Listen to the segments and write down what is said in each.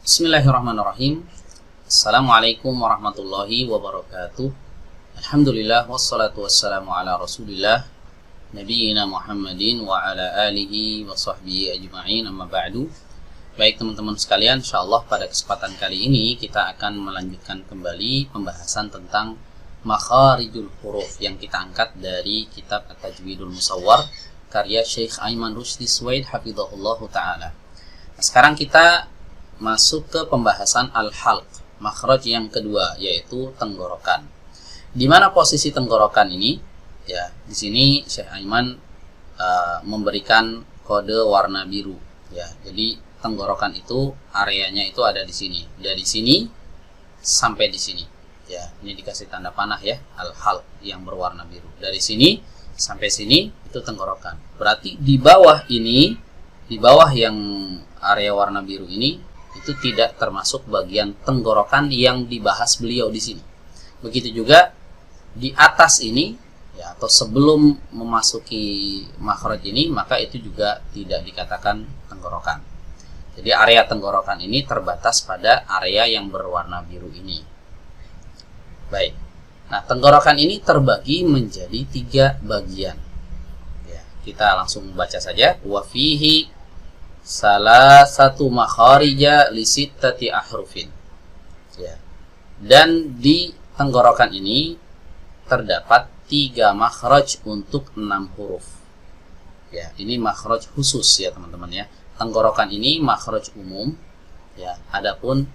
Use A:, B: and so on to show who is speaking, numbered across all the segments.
A: Bismillahirrahmanirrahim. Assalamualaikum warahmatullahi wabarakatuh. Alhamdulillah wassalatu wassalamu ala Rasulillah Nabiyyina Muhammadin wa ala alihi wa sahbihi ajma'in, amma ba'du. Baik teman-teman sekalian, insyaallah pada kesempatan kali ini kita akan melanjutkan kembali pembahasan tentang makharijul huruf yang kita angkat dari kitab At-Tajwidul Musawwar karya Syekh Aiman Rusdi Suwaid hafizahullah ta'ala. Nah, sekarang kita masuk ke pembahasan al-halq, makhraj yang kedua, yaitu tenggorokan. Di mana posisi tenggorokan ini? Ya, di sini Syekh Aiman memberikan kode warna biru. Ya, jadi tenggorokan itu areanya itu ada di sini, dari sini sampai di sini. Ya, ini dikasih tanda panah ya, al-halq yang berwarna biru. Dari sini sampai sini itu tenggorokan. Berarti di bawah ini, di bawah yang area warna biru ini itu tidak termasuk bagian tenggorokan yang dibahas beliau di sini. Begitu juga di atas ini ya, atau sebelum memasuki makhraj ini, maka itu juga tidak dikatakan tenggorokan. Jadi area tenggorokan ini terbatas pada area yang berwarna biru ini. Baik. Nah, tenggorokan ini terbagi menjadi 3 bagian. Ya, kita langsung baca saja. Wa fihi salah satu makharija li sittati ahrufin. Ya. Dan di tenggorokan ini terdapat 3 makhraj untuk 6 huruf. Ya, ini makhraj khusus ya teman-teman ya. Tenggorokan ini makhraj umum. Ya, adapun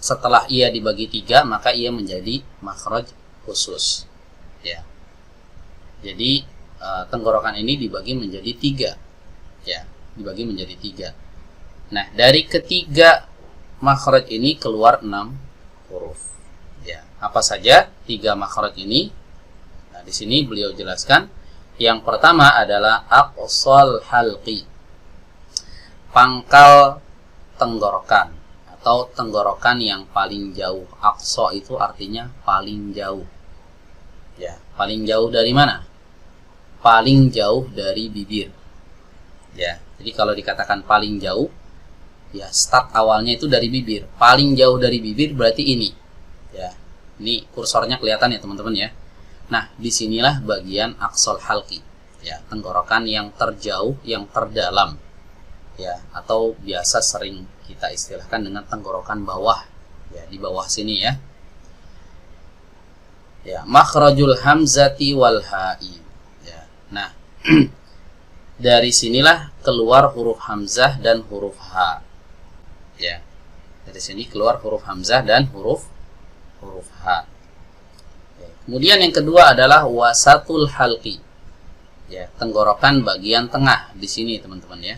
A: setelah ia dibagi 3, maka ia menjadi makhraj khusus. Ya. Jadi tenggorokan ini dibagi menjadi 3. Ya, dibagi menjadi 3. Nah, dari ketiga makhraj ini keluar 6 huruf. Ya, apa saja 3 makhraj ini? Nah, di sini beliau jelaskan. Yang pertama adalah aqsal halqi, pangkal tenggorokan atau tenggorokan yang paling jauh. Aqsa itu artinya paling jauh. Ya, paling jauh dari mana? Paling jauh dari bibir. Ya, jadi kalau dikatakan paling jauh, ya start awalnya itu dari bibir. Paling jauh dari bibir berarti ini. Ya, ini kursornya kelihatan ya teman-teman ya. Nah, disinilah bagian aqsal halqi. Ya, tenggorokan yang terjauh, yang terdalam. Ya, atau biasa sering kita istilahkan dengan tenggorokan bawah. Ya, di bawah sini ya. Ya, makhrajul hamzati wal ha'i. Ya. Nah, dari sinilah keluar huruf hamzah dan huruf ha. Ya. Dari sini keluar huruf hamzah dan huruf ha. Ya. Kemudian yang kedua adalah wasatul halqi. Ya, tenggorokan bagian tengah di sini teman-teman ya.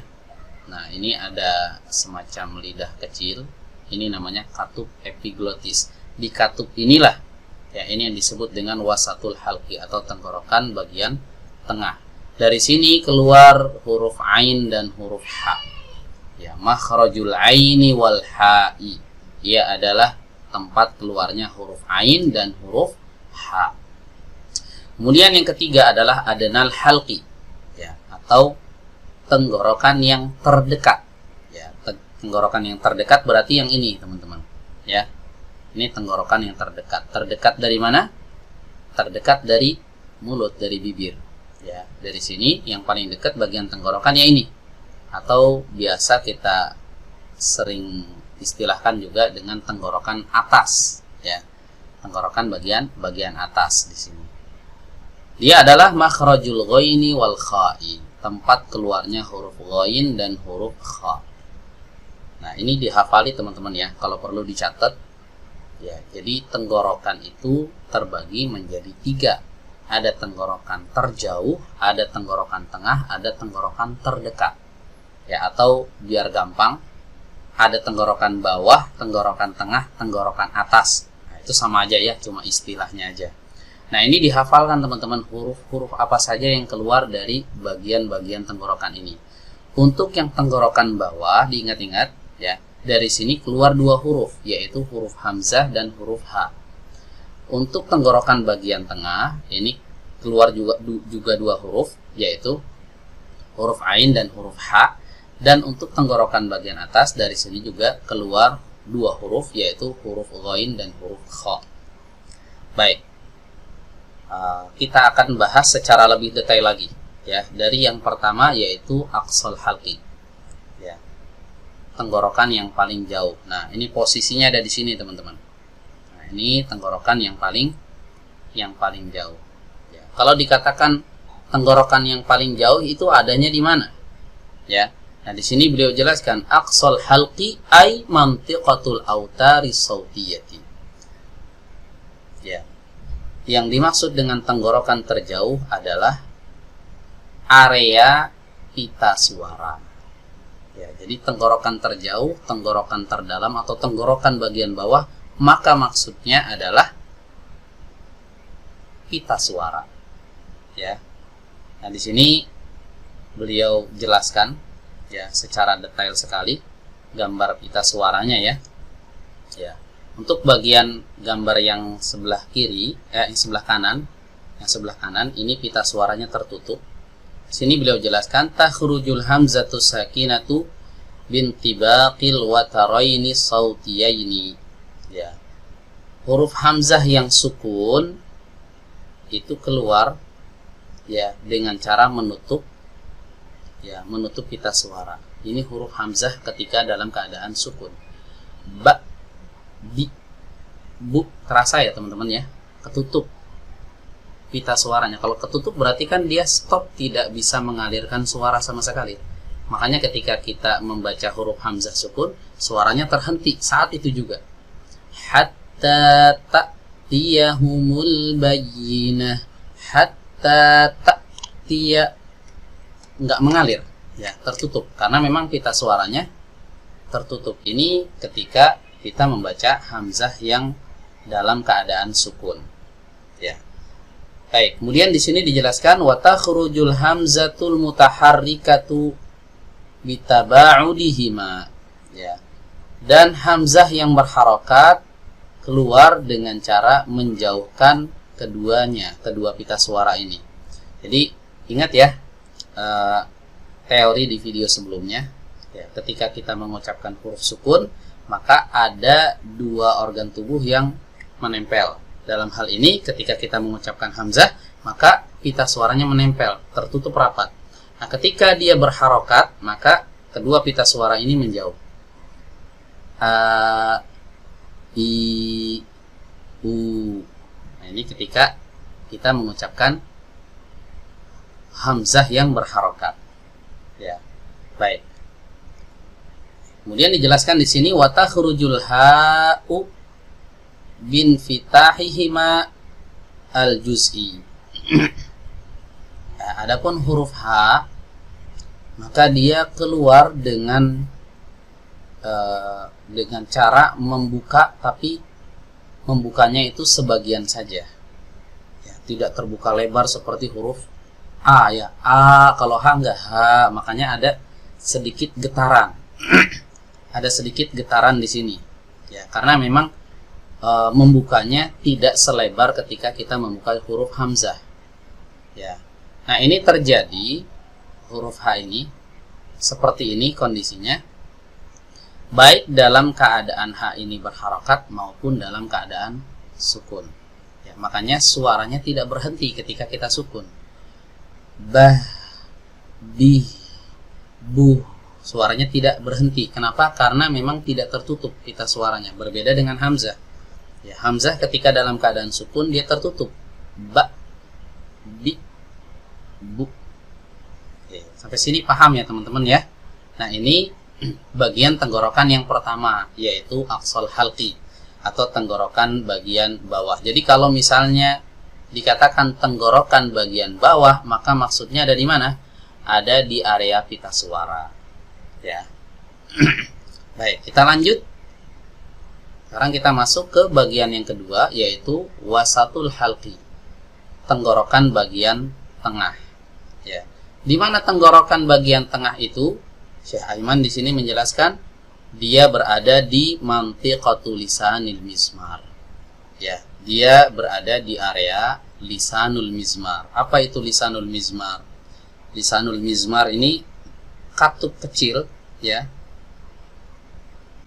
A: Nah, ini ada semacam lidah kecil. Ini namanya katup epiglotis. Di katup inilah ya, ini yang disebut dengan wasatul halqi atau tenggorokan bagian tengah. Dari sini keluar huruf ain dan huruf ha. Ya, makhrajul aini wal ha'i. Ia adalah tempat keluarnya huruf ain dan huruf ha. Kemudian yang ketiga adalah adnal halqi. Ya, atau tenggorokan yang terdekat. Ya, tenggorokan yang terdekat berarti yang ini, teman-teman. Ya. Ini tenggorokan yang terdekat. Terdekat dari mana? Terdekat dari mulut, dari bibir. Ya, dari sini yang paling dekat bagian tenggorokannya ini. Atau biasa kita sering istilahkan juga dengan tenggorokan atas, ya. Tenggorokan bagian atas di sini. Dia adalah makhrajul ghaini wal kha'i, tempat keluarnya huruf ghain dan huruf kha. Nah, ini dihafali teman-teman ya, kalau perlu dicatat. Ya, jadi tenggorokan itu terbagi menjadi 3. Ada tenggorokan terjauh, ada tenggorokan tengah, ada tenggorokan terdekat. Ya, atau biar gampang, ada tenggorokan bawah, tenggorokan tengah, tenggorokan atas. Nah, itu sama aja ya, cuma istilahnya aja. Nah, ini dihafalkan teman-teman, huruf-huruf apa saja yang keluar dari bagian-bagian tenggorokan ini. Untuk yang tenggorokan bawah, diingat-ingat ya, dari sini keluar 2 huruf, yaitu huruf hamzah dan huruf ha. Untuk tenggorokan bagian tengah, ini keluar juga 2 huruf, yaitu huruf ain dan huruf ha. Dan untuk tenggorokan bagian atas, dari sini juga keluar dua huruf, yaitu huruf ghain dan huruf kha. Baik, kita akan bahas secara lebih detail lagi, ya. Dari yang pertama yaitu aqsal halqi, ya, tenggorokan yang paling jauh. Nah, ini posisinya ada di sini, teman-teman. Nah, ini tenggorokan yang paling jauh. Ya. Kalau dikatakan tenggorokan yang paling jauh itu adanya di mana? Ya. Nah, di sini beliau jelaskan aqsal halqi ay mantiqatul autari sautiyati. Ya. Yang dimaksud dengan tenggorokan terjauh adalah area pita suara. Ya, jadi tenggorokan terjauh, tenggorokan terdalam atau tenggorokan bagian bawah, maka maksudnya adalah pita suara. Ya. Nah, di sini beliau jelaskan, ya, secara detail sekali gambar pita suaranya, ya. Ya. Untuk bagian gambar yang sebelah kiri, yang sebelah kanan ini pita suaranya tertutup. Sini beliau jelaskan takhrujul hamzatu sakinatu bintibaqil wataraini sautiyaini. Ya. Huruf hamzah yang sukun itu keluar, ya, dengan cara menutup, ya, menutup pita suara. Ini huruf hamzah ketika dalam keadaan sukun. Ba, bi, bu, terasa ya teman-teman, ya, ketutup pita suaranya. Kalau ketutup berarti kan dia stop, tidak bisa mengalirkan suara sama sekali. Makanya ketika kita membaca huruf hamzah sukun, suaranya terhenti saat itu juga. Hatta ta'tiyahumul bayyinah, hatta ta'tiya, nggak mengalir, ya, tertutup karena memang pita suaranya tertutup. Ini ketika kita membaca hamzah yang dalam keadaan sukun, ya. Baik, kemudian di sini dijelaskan wa takhrujul hamzatul mutaharrikatu bitaba'udihima, ya. Dan hamzah yang berharokat keluar dengan cara menjauhkan keduanya, kedua pita suara ini. Jadi ingat, ya, teori di video sebelumnya, ya, ketika kita mengucapkan huruf sukun maka ada dua organ tubuh yang menempel. Dalam hal ini ketika kita mengucapkan hamzah maka pita suaranya menempel, tertutup rapat. Nah, ketika dia berharokat maka kedua pita suara ini menjauh. A, I, U. Nah, ini ketika kita mengucapkan hamzah yang berharokat, ya. Baik. Kemudian dijelaskan di sini wa takhrujul ha'u bin fitahihima al juz'i. Nah, adapun huruf H maka dia keluar dengan cara membuka, tapi membukanya itu sebagian saja, ya, tidak terbuka lebar seperti huruf A, ya, A. Kalau H enggak H, makanya ada sedikit getaran. Ada sedikit getaran di sini, ya, karena memang membukanya tidak selebar ketika kita membuka huruf hamzah, ya. Nah, ini terjadi huruf H ini seperti ini kondisinya, baik dalam keadaan H ini berharokat maupun dalam keadaan sukun, ya. Makanya suaranya tidak berhenti ketika kita sukun. Bah, bi, bu, suaranya tidak berhenti. Kenapa? Karena memang tidak tertutup pita suaranya. Berbeda dengan hamzah, ya, hamzah ketika dalam keadaan sukun dia tertutup. Ba, bi, bu. Oke, sampai sini paham ya teman-teman, ya. Nah, ini bagian tenggorokan yang pertama, yaitu aqsal halqi atau tenggorokan bagian bawah. Jadi kalau misalnya dikatakan tenggorokan bagian bawah, maka maksudnya ada di mana? Ada di area pita suara, ya. Baik, kita lanjut. Sekarang kita masuk ke bagian yang kedua, yaitu wasatul halqi, tenggorokan bagian tengah, ya. Di mana tenggorokan bagian tengah itu? Syekh Aiman di sini menjelaskan dia berada di mantiqatul lisanil mizmar, ya. Dia berada di area lisanul mizmar. Apa itu lisanul mizmar? Lisanul mizmar ini katup kecil, ya.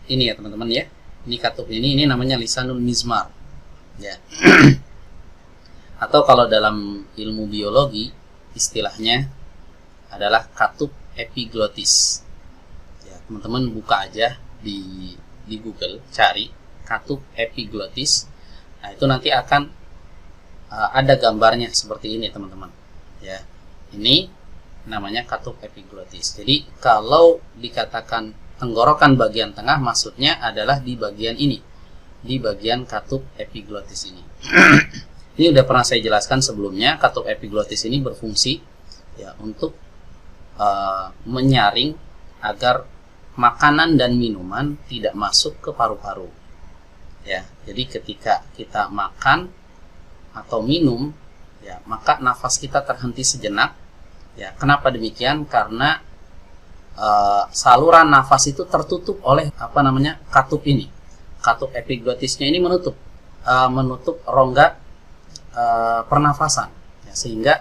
A: Ini ya teman-teman ya. Ini katup ini namanya lisanul mizmar, ya. Atau kalau dalam ilmu biologi istilahnya adalah katup epiglotis. Ya, teman-teman buka aja di Google, cari katup epiglotis. Nah, itu nanti akan ada gambarnya seperti ini, teman-teman. Ya. Ini namanya katup epiglotis. Jadi, kalau dikatakan tenggorokan bagian tengah, maksudnya adalah di bagian ini, di bagian katup epiglotis ini. Ini udah pernah saya jelaskan sebelumnya. Katup epiglotis ini berfungsi ya untuk menyaring agar makanan dan minuman tidak masuk ke paru-paru. Ya, jadi ketika kita makan atau minum, ya, maka nafas kita terhenti sejenak. Ya, kenapa demikian? Karena saluran nafas itu tertutup oleh katup ini. Katup epiglotisnya ini menutup rongga pernafasan, ya, sehingga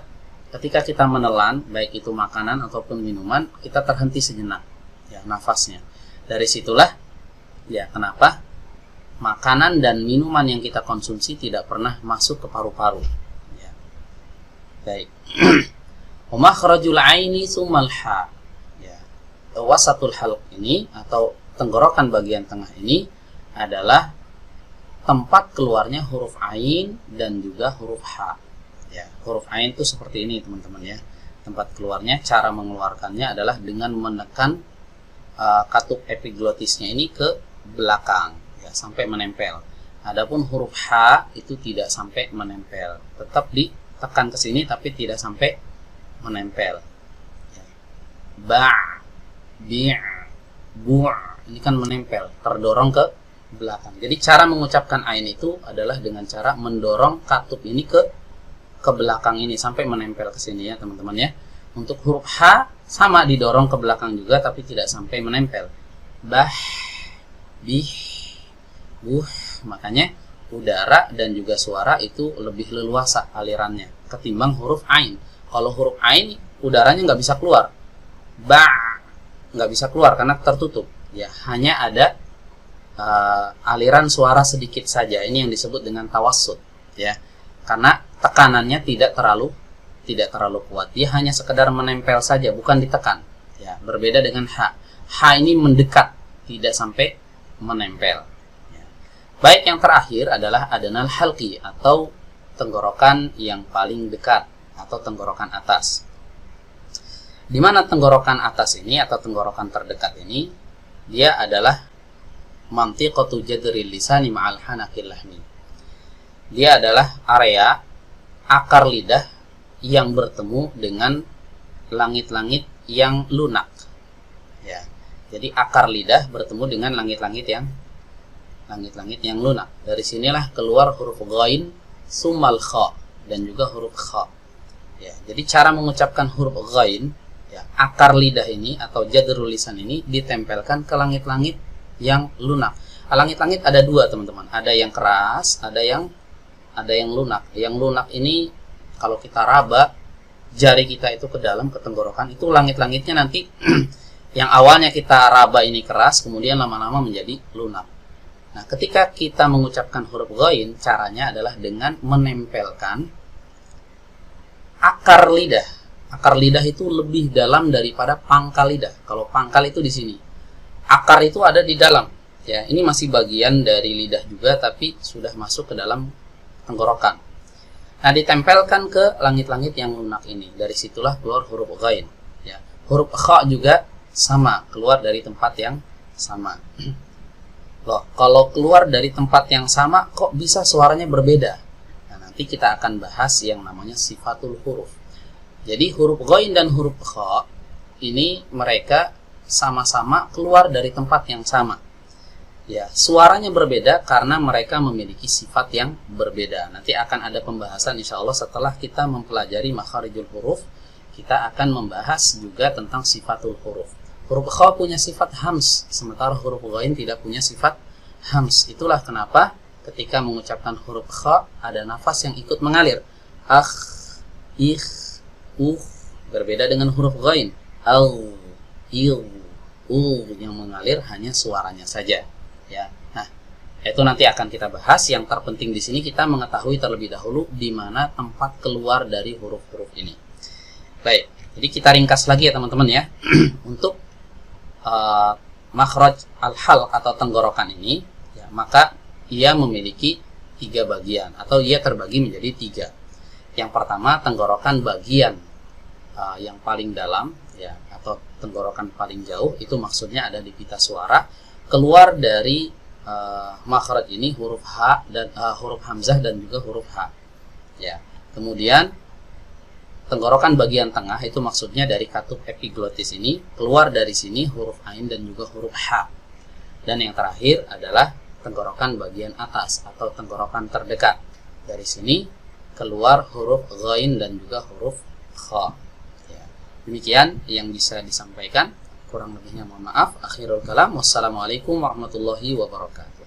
A: ketika kita menelan baik itu makanan ataupun minuman, kita terhenti sejenak, ya, nafasnya. Dari situlah ya kenapa makanan dan minuman yang kita konsumsi tidak pernah masuk ke paru-paru, ya. Baik. Makhrajul aini tsummal ha, ya. Wasatul halq ini atau tenggorokan bagian tengah ini adalah tempat keluarnya huruf ain dan juga huruf ha. Ya, huruf ain itu seperti ini, teman-teman ya. Tempat keluarnya, cara mengeluarkannya adalah dengan menekan katup epiglotisnya ini ke belakang, ya, sampai menempel. Adapun huruf ha itu tidak sampai menempel, tetap ditekan ke sini tapi tidak sampai menempel. Ya. Ba, bi', bu', ini kan menempel, terdorong ke belakang. Jadi cara mengucapkan ain itu adalah dengan cara mendorong katup ini ke belakang ini sampai menempel ke sini ya, teman-teman ya. Untuk huruf ha sama didorong ke belakang juga tapi tidak sampai menempel. Bah, bih, buh. Makanya udara dan juga suara itu lebih leluasa alirannya ketimbang huruf ain. Kalau huruf ain udaranya nggak bisa keluar. Ba nggak bisa keluar karena tertutup. Ya, hanya ada aliran suara sedikit saja. Ini yang disebut dengan tawassut, ya. Karena tekanannya tidak terlalu kuat. Dia hanya sekedar menempel saja, bukan ditekan. Ya, berbeda dengan ha. Ha ini mendekat, tidak sampai menempel. Ya. Baik, yang terakhir adalah adnal halqi atau tenggorokan yang paling dekat atau tenggorokan atas. Di mana tenggorokan atas ini atau tenggorokan terdekat ini, dia adalah mantiqatu jadril lisani ma'al hanaqil lahmi. Dia adalah area akar lidah yang bertemu dengan langit-langit yang lunak. Ya. Jadi akar lidah bertemu dengan langit-langit yang lunak. Dari sinilah keluar huruf ghain, summal kha dan juga huruf kha. Ya, jadi cara mengucapkan huruf ghain, ya, akar lidah ini atau jadrul lisan ini ditempelkan ke langit-langit yang lunak. Langit-langit ada dua, teman-teman. Ada yang keras, ada yang lunak. Yang lunak ini kalau kita raba jari kita itu ke dalam ke tenggorokan, itu langit-langitnya nanti yang awalnya kita raba ini keras, kemudian lama-lama menjadi lunak. Nah, ketika kita mengucapkan huruf ghain, caranya adalah dengan menempelkan akar lidah. Akar lidah itu lebih dalam daripada pangkal lidah. Kalau pangkal itu di sini, akar itu ada di dalam. Ya, ini masih bagian dari lidah juga, tapi sudah masuk ke dalam tenggorokan. Nah, ditempelkan ke langit-langit yang lunak ini. Dari situlah keluar huruf ghain. Ya, huruf kha juga sama, keluar dari tempat yang sama. Loh, kalau keluar dari tempat yang sama, kok bisa suaranya berbeda? Nah, nanti kita akan bahas yang namanya sifatul huruf. Jadi huruf ghain dan huruf kha ini mereka sama-sama keluar dari tempat yang sama. Ya, suaranya berbeda karena mereka memiliki sifat yang berbeda. Nanti akan ada pembahasan insya Allah setelah kita mempelajari makharijul huruf. Kita akan membahas juga tentang sifatul huruf. Huruf kha punya sifat hams, sementara huruf ghain tidak punya sifat hams. Itulah kenapa ketika mengucapkan huruf kha ada nafas yang ikut mengalir. Berbeda dengan huruf ghain. il, yang mengalir hanya suaranya saja. Ya, nah itu nanti akan kita bahas. Yang terpenting di sini kita mengetahui terlebih dahulu di mana tempat keluar dari huruf-huruf ini. Baik, jadi kita ringkas lagi ya teman-teman ya. Untuk makhraj al-hal atau tenggorokan ini, ya, maka ia memiliki 3 bagian atau ia terbagi menjadi 3. Yang pertama, tenggorokan bagian yang paling dalam, ya, atau tenggorokan paling jauh, itu maksudnya ada di pita suara. Keluar dari makhraj ini huruf H dan huruf hamzah dan juga huruf H. Ya. Kemudian tenggorokan bagian tengah itu maksudnya dari katup epiglotis ini, keluar dari sini huruf ain dan juga huruf H. Dan yang terakhir adalah tenggorokan bagian atas atau tenggorokan terdekat. Dari sini keluar huruf ghain dan juga huruf kha. Ya. Demikian yang bisa disampaikan. Kurang lebihnya mohon maaf. Akhirul kalam. Wassalamualaikum warahmatullahi wabarakatuh.